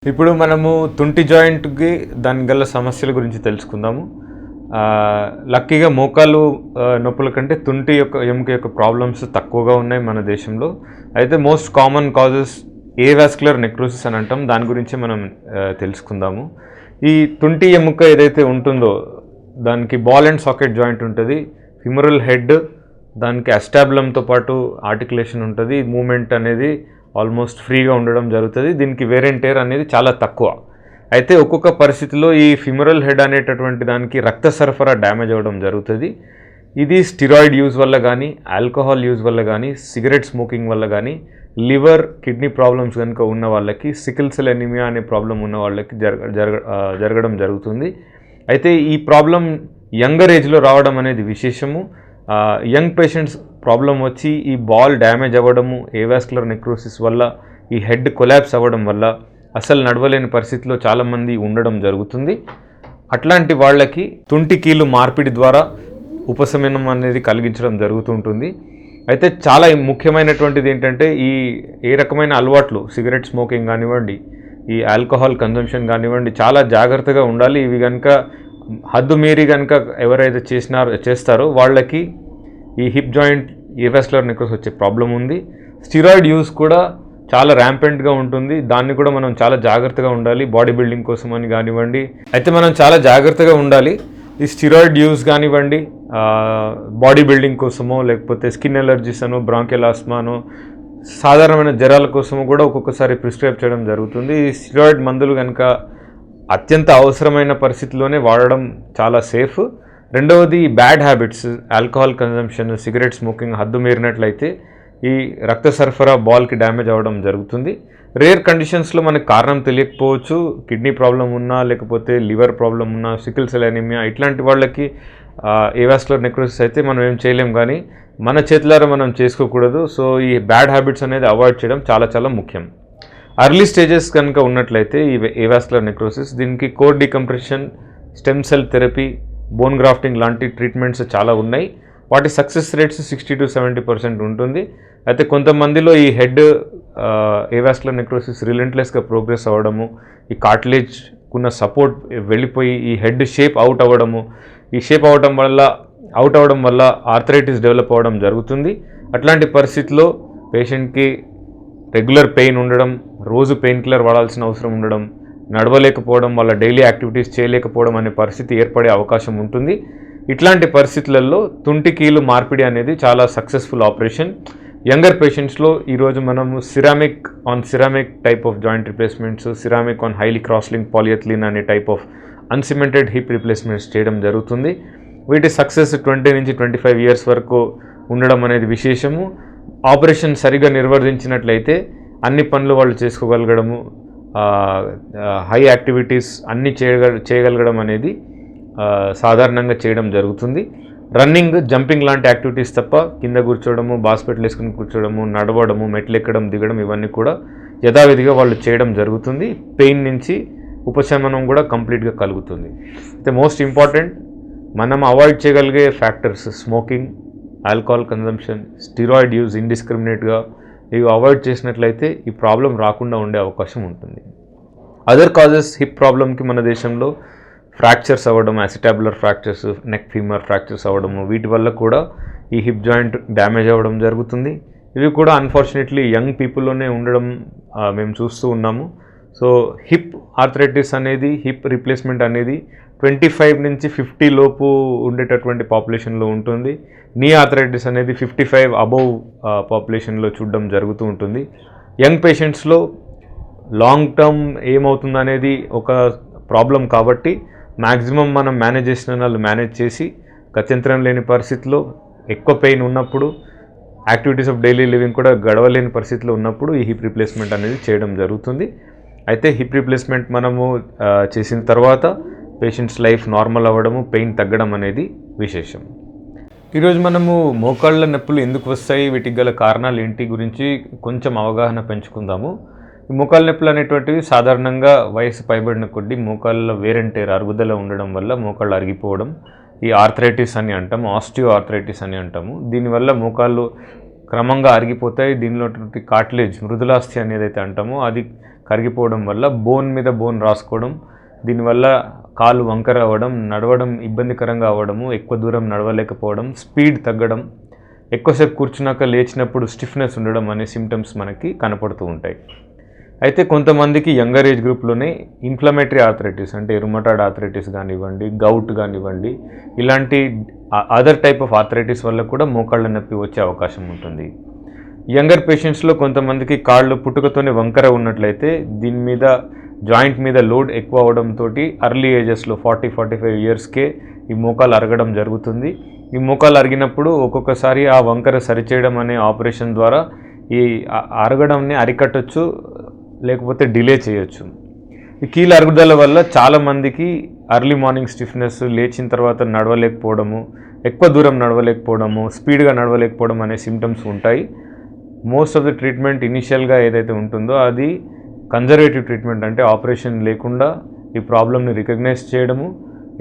ఇప్పుడు మనము తుంటి జాయింట్కి దాని గల సమస్యల గురించి తెలుసుకుందాము. లక్కీగా మోకాలు నొప్పుల కంటే తుంటి ఎముక యొక్క ప్రాబ్లమ్స్ తక్కువగా ఉన్నాయి మన దేశంలో. అయితే most common causes avascular necrosis అని అంటాం. దాని గురించి మనం తెలుసుకుందాము. ఈ తుంటి ఎముక ఏదైతే ఉంటుందో దానికి బాల్ అండ్ సాకెట్ జాయింట్ ఉంటుంది, ఫిమరల్ హెడ్, దానికి అస్టాబులంతో పాటు ఆర్టికులేషన్ ఉంటుంది, మూమెంట్ అనేది ఆల్మోస్ట్ ఫ్రీగా ఉండడం జరుగుతుంది. దీనికి వేర్ అండ్ టేర్ అనేది చాలా తక్కువ. అయితే ఒక్కొక్క పరిస్థితిలో ఈ ఫిమరల్ హెడ్ అనేటటువంటి దానికి రక్త సరఫరా డ్యామేజ్ అవ్వడం జరుగుతుంది. ఇది స్టిరాయిడ్ యూజ్ వల్ల కానీ, ఆల్కహాల్ యూజ్ వల్ల కానీ, సిగరెట్ స్మోకింగ్ వల్ల కానీ, లివర్ కిడ్నీ ప్రాబ్లమ్స్ కనుక ఉన్న వాళ్ళకి, సికిల్ సెల్ ఎనీమియా అనే ప్రాబ్లం ఉన్న వాళ్ళకి జరగడం జరుగుతుంది. అయితే ఈ ప్రాబ్లం యంగర్ ఏజ్లో రావడం అనేది విశేషము. యంగ్ పేషెంట్స్ ప్రాబ్లం వచ్చి ఈ బాల్ డ్యామేజ్ అవ్వడము, ఏవాస్కులర్ నెక్రోసిస్ వల్ల ఈ హెడ్ కొలాప్స్ అవ్వడం వల్ల అసలు నడవలేని పరిస్థితిలో చాలామంది ఉండడం జరుగుతుంది. అట్లాంటి వాళ్ళకి తుంటి కీలు మార్పిడి ద్వారా ఉపశమనం అనేది కలిగించడం జరుగుతుంటుంది. అయితే చాలా ముఖ్యమైనటువంటిది ఏంటంటే ఏ రకమైన అలవాట్లు, సిగరెట్ స్మోకింగ్ కానివ్వండి, ఈ ఆల్కహాల్ కన్జంప్షన్ కానివ్వండి, చాలా జాగ్రత్తగా ఉండాలి. ఇవి కనుక హద్దు మీరి కనుక ఎవరైతే చేస్తారో వాళ్ళకి ఈ హిప్ జాయింట్ ఏవాస్కులర్ నెక్రోసిస్ వచ్చే ప్రాబ్లం ఉంది. స్టిరాయిడ్ యూస్ కూడా చాలా ర్యాంపెంట్గా ఉంటుంది. దాన్ని కూడా మనం చాలా జాగ్రత్తగా ఉండాలి, బాడీ బిల్డింగ్ కోసం అని కానివ్వండి. అయితే మనం చాలా జాగ్రత్తగా ఉండాలి. ఈ స్టిరాయిడ్ యూస్ కానివ్వండి, బాడీ బిల్డింగ్ కోసమో, లేకపోతే స్కిన్ ఎలర్జీస్ అనో, బ్రాంకియల్ ఆస్మానో, సాధారణమైన జ్వరాల కోసము కూడా ఒక్కొక్కసారి ప్రిస్క్రైబ్ చేయడం జరుగుతుంది. ఈ స్టిరాయిడ్ మందులు కనుక అత్యంత అవసరమైన పరిస్థితిలోనే వాడడం చాలా సేఫ్. రెండవది bad habits, alcohol consumption, cigarette smoking హద్దు మీరినట్లయితే ఈ రక్త సరఫరా బాల్కి డ్యామేజ్ అవ్వడం జరుగుతుంది. రేర్ కండిషన్స్లో మనకు కారణం తెలియకపోవచ్చు, కిడ్నీ ప్రాబ్లం ఉన్నా, లేకపోతే లివర్ ప్రాబ్లం ఉన్నా, సికిల్ సెల్ ఎనీమియా, ఇట్లాంటి వాళ్ళకి ఏవాస్కులర్ నెక్రోసిస్ అయితే మనం ఏం చేయలేం, కానీ మన చేతులారా మనం చేసుకోకూడదు. సో ఈ బ్యాడ్ హ్యాబిట్స్ అనేది అవాయిడ్ చేయడం చాలా చాలా ముఖ్యం. అర్లీ స్టేజెస్ కనుక ఉన్నట్లయితే ఈ ఏవాస్కులర్ నెక్రోసిస్, దీనికి core decompression, stem cell therapy, bone grafting లాంటి ట్రీట్మెంట్స్ చాలా ఉన్నాయి. వాటి సక్సెస్ రేట్స్ 60 to 70% ఉంటుంది. అయితే కొంతమందిలో ఈ హెడ్ ఏవాస్కులర్ నెక్రోసిస్ రిలెంట్లెస్గా ప్రోగ్రెస్ అవ్వడము, ఈ కార్టిలేజ్కున్న సపోర్ట్ వెళ్ళిపోయి ఈ హెడ్ షేప్ అవుట్ అవ్వడము, ఈ షేప్ అవుట్ అవ్వడం వల్ల ఆర్థరైటిస్ డెవలప్ అవ్వడం జరుగుతుంది. అట్లాంటి పరిస్థితిలో పేషెంట్కి రెగ్యులర్ పెయిన్ ఉండడం, రోజు పెయిన్ కిల్లర్ వాడాల్సిన అవసరం ఉండడం, నడవలేకపోవడం, వాళ్ళ డైలీ యాక్టివిటీస్ చేయలేకపోవడం అనే పరిస్థితి ఏర్పడే అవకాశం ఉంటుంది. ఇట్లాంటి పరిస్థితులలో తుంటి కీలు మార్పిడి అనేది చాలా సక్సెస్ఫుల్ ఆపరేషన్. యంగర్ పేషెంట్స్లో ఈరోజు మనము ceramic type of joint replacements, ceramic on highly crosslink polyethylene అనే type of uncemented hip replacements చేయడం జరుగుతుంది. వీటి సక్సెస్ 20 నుంచి 25 years వరకు ఉండడం అనేది విశేషము. ఆపరేషన్ సరిగా నిర్వర్తించినట్లయితే అన్ని పనులు వాళ్ళు చేసుకోగలగడము, హై యాక్టివిటీస్ అన్నీ చేయగలగడం అనేది సాధారణంగా చేయడం జరుగుతుంది. రన్నింగ్, జంపింగ్ లాంటి యాక్టివిటీస్ తప్ప కింద కూర్చోవడము, బాస్కెట్లు వేసుకుని కూర్చోవడము, నడవడము, మెట్లు ఎక్కడం దిగడం ఇవన్నీ కూడా యథావిధిగా వాళ్ళు చేయడం జరుగుతుంది. పెయిన్ నుంచి ఉపశమనం కూడా కంప్లీట్గా కలుగుతుంది. అయితే మోస్ట్ ఇంపార్టెంట్, మనం అవాయిడ్ చేయగలిగే factors smoking, alcohol consumption, steroid use ఇండిస్క్రిమినేట్గా ఇవి అవాయిడ్ చేసినట్లయితే ఈ ప్రాబ్లం రాకుండా ఉండే అవకాశం ఉంటుంది. అదర్ కాజెస్ హిప్ ప్రాబ్లంకి మన దేశంలో ఫ్రాక్చర్స్ అవ్వడం, యాసిటాబులర్ ఫ్రాక్చర్స్, నెక్ ఫీమర్ ఫ్రాక్చర్స్ అవ్వడము, వీటి వల్ల కూడా ఈ హిప్ జాయింట్ డ్యామేజ్ అవ్వడం జరుగుతుంది. ఇవి కూడా అన్ఫార్చునేట్లీ యంగ్ పీపుల్లోనే ఉండడం మేము చూస్తూ ఉన్నాము. సో హిప్ ఆర్థరైటిస్ అనేది, హిప్ రిప్లేస్మెంట్ అనేది 25 నుంచి 50 లోపు ఉండేటటువంటి పాపులేషన్లో ఉంటుంది. నీ ఆర్థరైటిస్ అనేది 55 అబోవ్ పాపులేషన్లో చూడడం జరుగుతూ ఉంటుంది. యంగ్ పేషెంట్స్లో లాంగ్ టర్మ్ ఏమవుతుంది అనేది ఒక ప్రాబ్లం కాబట్టి మ్యాక్సిమం మనం మేనేజ్ చేసిన వాళ్ళు మేనేజ్ చేసి, గత్యంతరం లేని పరిస్థితిలో, ఎక్కువ పెయిన్ ఉన్నప్పుడు, యాక్టివిటీస్ ఆఫ్ డైలీ లివింగ్ కూడా గడవలేని పరిస్థితిలో ఉన్నప్పుడు ఈ హిప్ రిప్లేస్మెంట్ అనేది చేయడం జరుగుతుంది. అయితే హిప్ రిప్లేస్మెంట్ మనము చేసిన తర్వాత పేషెంట్స్ లైఫ్ నార్మల్ అవ్వడము, పెయిన్ తగ్గడం అనేది విశేషం. ఈరోజు మనము మోకాళ్ళ నొప్పులు ఎందుకు వస్తాయి, వీటికి గల కారణాలు ఏంటి గురించి కొంచెం అవగాహన పెంచుకుందాము. ఈ మోకాళ్ళ నొప్పులు అనేటువంటివి సాధారణంగా వయసు పైబడిన కొద్దీ మోకాళ్ళ వేర్ అండ్ టేర్, అరుగుదల ఉండడం వల్ల మోకాళ్ళు అరిగిపోవడం, ఈ ఆర్థరైటిస్ అని అంటాము, ఆస్టియో ఆర్థరైటిస్ అని అంటాము. దీనివల్ల మోకాళ్ళు క్రమంగా అరిగిపోతాయి. దీనిలో కార్టిలేజ్, మృదులాస్థి అనేది అయితే అంటామో అది కరిగిపోవడం వల్ల బోన్ మీద బోన్ రాసుకోవడం, దీనివల్ల కాలు వంకర అవ్వడం, నడవడం ఇబ్బందికరంగా అవ్వడము, ఎక్కువ దూరం నడవలేకపోవడం, స్పీడ్ తగ్గడం, ఎక్కువసేపు కూర్చున్నాక లేచినప్పుడు స్టిఫ్నెస్ ఉండడం అనే సిమ్టమ్స్ మనకి కనపడుతూ ఉంటాయి. అయితే కొంతమందికి యంగర్ ఏజ్ గ్రూప్లోనే ఇన్ఫ్లమేటరీ ఆర్థరైటిస్ అంటే రుమటాయిడ్ ఆర్థరైటిస్ కానివ్వండి, గౌట్ కానివ్వండి, ఇలాంటి అదర్ టైప్ ఆఫ్ ఆర్థరైటిస్ వల్ల కూడా మోకాళ్ళ నొప్పి వచ్చే అవకాశం ఉంటుంది. యంగర్ పేషెంట్స్లో కొంతమందికి కాళ్ళు పుట్టుకతోనే వంకర ఉన్నట్లయితే దీని మీద జాయింట్ మీద లోడ్ ఎక్కువ అవడంతో అర్లీ ఏజెస్లో 40-45 ఇయర్స్కే ఈ మోకాలు అరగడం జరుగుతుంది. ఈ మోకాలు అరిగినప్పుడు ఒక్కొక్కసారి ఆ వంకర సరిచేయడం అనే ఆపరేషన్ ద్వారా ఈ అరగడంని అరికట్టచ్చు, లేకపోతే డిలే చేయొచ్చు. ఈ కీళ్ళ అరుగుదల వల్ల చాలామందికి అర్లీ మార్నింగ్ స్టిఫ్నెస్, లేచిన తర్వాత నడవలేకపోవడము, ఎక్కువ దూరం నడవలేకపోవడము, స్పీడ్గా నడవలేకపోవడం అనే సిమ్టమ్స్ ఉంటాయి. మోస్ట్ ఆఫ్ ది ట్రీట్మెంట్ ఇనిషియల్గా ఏదైతే ఉంటుందో అది కన్జర్వేటివ్ ట్రీట్మెంట్, అంటే ఆపరేషన్ లేకుండా ఈ ప్రాబ్లమ్ని రికగ్నైజ్ చేయడము,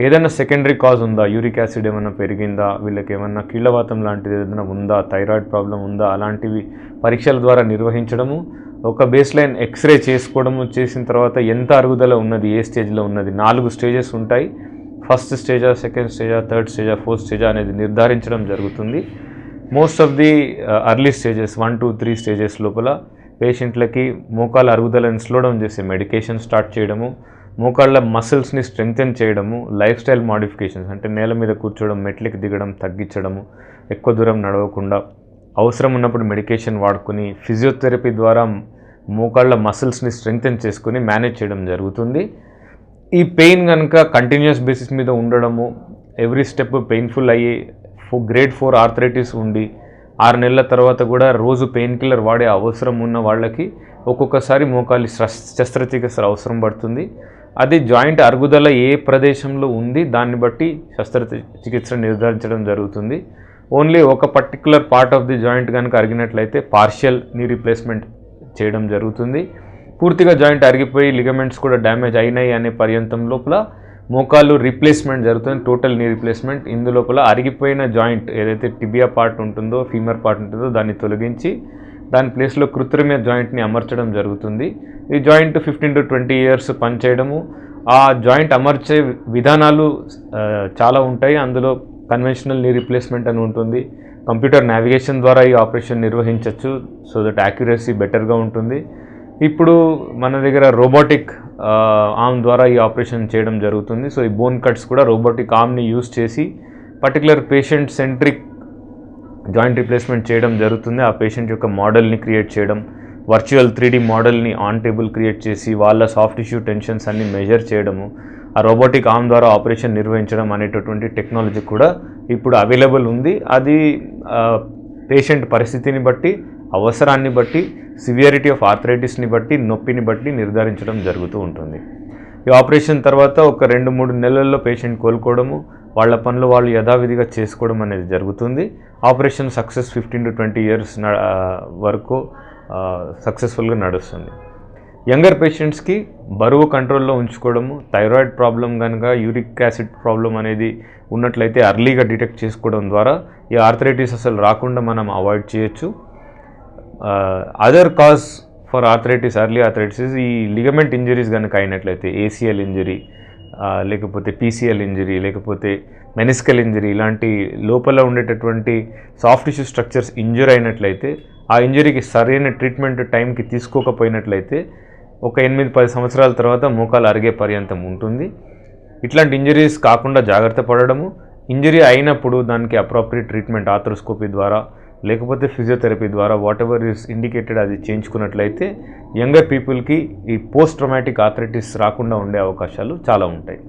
ఏదైనా సెకండరీ కాజ్ ఉందా, యూరిక్ యాసిడ్ ఏమైనా పెరిగిందా, వీళ్ళకి ఏమన్నా కీళ్ళవాతం లాంటిది ఏదైనా ఉందా, థైరాయిడ్ ప్రాబ్లం ఉందా, అలాంటివి పరీక్షల ద్వారా నిర్వహించడము, ఒక బేస్ లైన్ ఎక్స్రే చేసుకోవడము, చేసిన తర్వాత ఎంత అరుగుదల ఉన్నది, ఏ స్టేజ్లో ఉన్నది, 4 స్టేజెస్ ఉంటాయి. ఫస్ట్ స్టేజా, సెకండ్ స్టేజా, థర్డ్ స్టేజా, ఫోర్త్ స్టేజా అనేది నిర్ధారించడం జరుగుతుంది. Most of the early stages 1 to 3 stages లోపల పేషెంట్లకి మోకాళ్ళ అరుగుదలను స్లో డౌన్ చేసే మెడికేషన్ స్టార్ట్ చేయడము, మోకాళ్ళ మసిల్స్ని స్ట్రెంగ్తెన్ చేయడము, లైఫ్ స్టైల్ మాడిఫికేషన్స్ అంటే నేల మీద కూర్చోవడం, మెట్లకి దిగడం తగ్గించడము, ఎక్కువ దూరం నడవకుండా, అవసరం ఉన్నప్పుడు మెడికేషన్ వాడుకుని ఫిజియోథెరపీ ద్వారా మోకాళ్ళ మసిల్స్ని స్ట్రెంగ్తెన్ చేసుకుని మేనేజ్ చేయడం జరుగుతుంది. ఈ పెయిన్ కనుక కంటిన్యూస్ బేసిస్ మీద ఉండడము, ఎవ్రీ స్టెప్ పెయిన్ఫుల్ అయ్యి గ్రేడ్ 4 ఆర్థరైటిస్ ఉండి 6 నెలల తర్వాత కూడా రోజు పెయిన్ కిల్లర్ వాడే అవసరం ఉన్న వాళ్ళకి ఒక్కొక్కసారి మోకాలి శస్త్రచికిత్స అవసరం పడుతుంది. అది జాయింట్ అరుగుదల ఏ ప్రదేశంలో ఉంది దాన్ని బట్టి శస్త్రచికిత్స నిర్ధారించడం జరుగుతుంది. ఓన్లీ ఒక particular part of the joint కనుక అరిగినట్లయితే పార్షియల్ నీ రీప్లేస్మెంట్ చేయడం జరుగుతుంది. పూర్తిగా జాయింట్ అరిగిపోయి లిగమెంట్స్ కూడా డ్యామేజ్ అయినాయి అనే పర్యంతం లోపల మోకాళ్ళు రీప్లేస్మెంట్ జరుగుతుంది, టోటల్ నీ రీప్లేస్మెంట్. ఇందులోపల అరిగిపోయిన జాయింట్ ఏదైతే టిబియా పార్ట్ ఉంటుందో, ఫీమర్ పార్ట్ ఉంటుందో దాన్ని తొలగించి దాని ప్లేస్లో కృత్రిమ జాయింట్ని అమర్చడం జరుగుతుంది. ఈ జాయింట్ 15 to 20 ఇయర్స్ పనిచేయడము. ఆ జాయింట్ అమర్చే విధానాలు చాలా ఉంటాయి. అందులో కన్వెన్షనల్ నీ రీప్లేస్మెంట్ అని ఉంటుంది. కంప్యూటర్ నావిగేషన్ ద్వారా ఈ ఆపరేషన్ నిర్వహించవచ్చు, సో దట్ యాక్యురసీ బెటర్గా ఉంటుంది. ఇప్పుడు మన దగ్గర రోబోటిక్ ఆర్మ్ ద్వారా ఈ ఆపరేషన్ చేయడం జరుగుతుంది. సో ఈ బోన్ కట్స్ కూడా రోబోటిక్ ఆర్మ్ని యూజ్ చేసి particular patient centric joint replacement చేయడం జరుగుతుంది. ఆ పేషెంట్ యొక్క మోడల్ని క్రియేట్ చేయడం, వర్చువల్ 3D మోడల్ని ఆన్ టేబుల్ క్రియేట్ చేసి వాళ్ళ సాఫ్ట్ టిష్యూ టెన్షన్స్ అన్ని మెజర్ చేయడము, ఆ రోబోటిక్ ఆర్మ్ ద్వారా ఆపరేషన్ నిర్వహించడం అనేటటువంటి టెక్నాలజీ కూడా ఇప్పుడు అవైలబుల్ ఉంది. అది పేషెంట్ పరిస్థితిని బట్టి, అవసరాన్ని బట్టి, సివియారిటీ ఆఫ్ ఆర్థరైటిస్ని బట్టి, నొప్పిని బట్టి నిర్ధారించడం జరుగుతూ ఉంటుంది. ఈ ఆపరేషన్ తర్వాత ఒక 2-3 నెలల్లో పేషెంట్ కోలుకోవడము, వాళ్ళ పనులు వాళ్ళు యథావిధిగా చేసుకోవడం అనేది జరుగుతుంది. ఆపరేషన్ సక్సెస్ 15 to 20 ఇయర్స్ వరకు సక్సెస్ఫుల్గా నడుస్తుంది. యంగర్ పేషెంట్స్కి బరువు కంట్రోల్లో ఉంచుకోవడము, థైరాయిడ్ ప్రాబ్లం కనుక, యూరిక్ యాసిడ్ ప్రాబ్లం అనేది ఉన్నట్లయితే అర్లీగా డిటెక్ట్ చేసుకోవడం ద్వారా ఈ ఆర్థరైటిస్ అసలు రాకుండా మనం అవాయిడ్ చేయొచ్చు. Other cause for arthritis, early arthritis ఈ లిగమెంట్ ఇంజరీస్ కనుక అయినట్లయితే, ఏసీఎల్ ఇంజరీ లేకపోతే పీసీఎల్ ఇంజరీ లేకపోతే మెనిస్కల్ ఇంజరీ, ఇలాంటి లోపల ఉండేటటువంటి సాఫ్ట్ టిష్యూ స్ట్రక్చర్స్ ఇంజర్ అయినట్లయితే, ఆ ఇంజరీకి సరైన ట్రీట్మెంట్ టైంకి తీసుకోకపోయినట్లయితే ఒక 8-10 సంవత్సరాల తర్వాత మోకాలు అరిగే పర్యంతం ఉంటుంది. ఇట్లాంటి ఇంజరీస్ కాకుండా జాగ్రత్త పడడము, ఇంజరీ అయినప్పుడు దానికి అప్రోప్రియేట్ ట్రీట్మెంట్ ఆర్థ్రోస్కోపీ ద్వారా లేకపోతే ఫిజియోథెరపీ ద్వారా వాట్ ఎవర్ ఈస్ ఇండికేటెడ్ అది చేయించుకున్నట్లయితే యంగర్ పీపుల్కి ఈ పోస్ట్ ట్రామాటిక్ ఆర్థరైటిస్ రాకుండా ఉండే అవకాశాలు చాలా ఉంటాయి.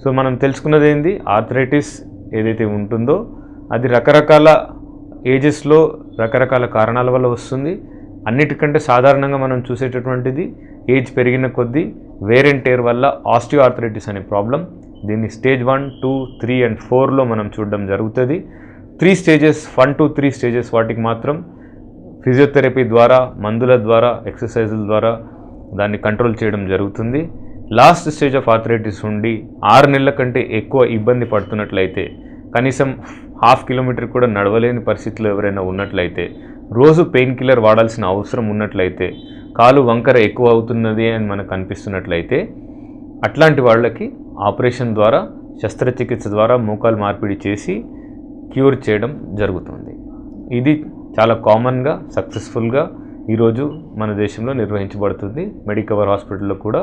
సో మనం తెలుసుకున్నది ఏంది, ఆర్థరైటిస్ ఏదైతే ఉంటుందో అది రకరకాల ఏజెస్లో రకరకాల కారణాల వల్ల వస్తుంది. అన్నిటికంటే సాధారణంగా మనం చూసేటటువంటిది ఏజ్ పెరిగిన కొద్దీ వేర్ అండ్ టేర్ వల్ల ఆస్టియో ఆర్థరైటిస్ అనే ప్రాబ్లం. దీన్ని స్టేజ్ 1, 2, 3 and 4లో మనం చూడడం జరుగుతుంది. 3 stages 1 to 3 stages వాటికి మాత్రం ఫిజియోథెరపీ ద్వారా, మందుల ద్వారా, ఎక్సర్సైజుల ద్వారా దాన్ని కంట్రోల్ చేయడం జరుగుతుంది. లాస్ట్ స్టేజ్ ఆఫ్ ఆర్థరైటిస్ ఉండి 6 నెలల కంటే ఎక్కువ ఇబ్బంది పడుతున్నట్లయితే, కనీసం 1/2 కిలోమీటర్ కూడా నడవలేని పరిస్థితిలో ఎవరైనా ఉన్నట్లయితే, రోజు పెయిన్ కిల్లర్ వాడాల్సిన అవసరం ఉన్నట్లయితే, కాలు వంకర ఎక్కువ అవుతున్నది అని మనకు అనిపిస్తున్నట్లయితే అట్లాంటి వాళ్ళకి ఆపరేషన్ ద్వారా, శస్త్రచికిత్స ద్వారా మోకాలు మార్పిడి చేసి క్యూర్ చేయడం జరుగుతుంది. ఇది చాలా కామన్గా, సక్సెస్ఫుల్గా ఈరోజు మన దేశంలో నిర్వహించబడుతుంది. మెడికవర్ హాస్పిటల్లో కూడా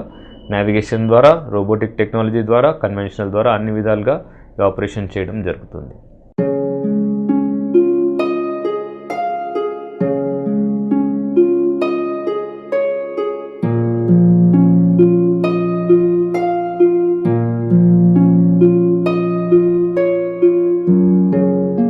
నావిగేషన్ ద్వారా, రోబోటిక్ టెక్నాలజీ ద్వారా, కన్వెన్షనల్ ద్వారా అన్ని విధాలుగా ఈ ఆపరేషన్ చేయడం జరుగుతుంది.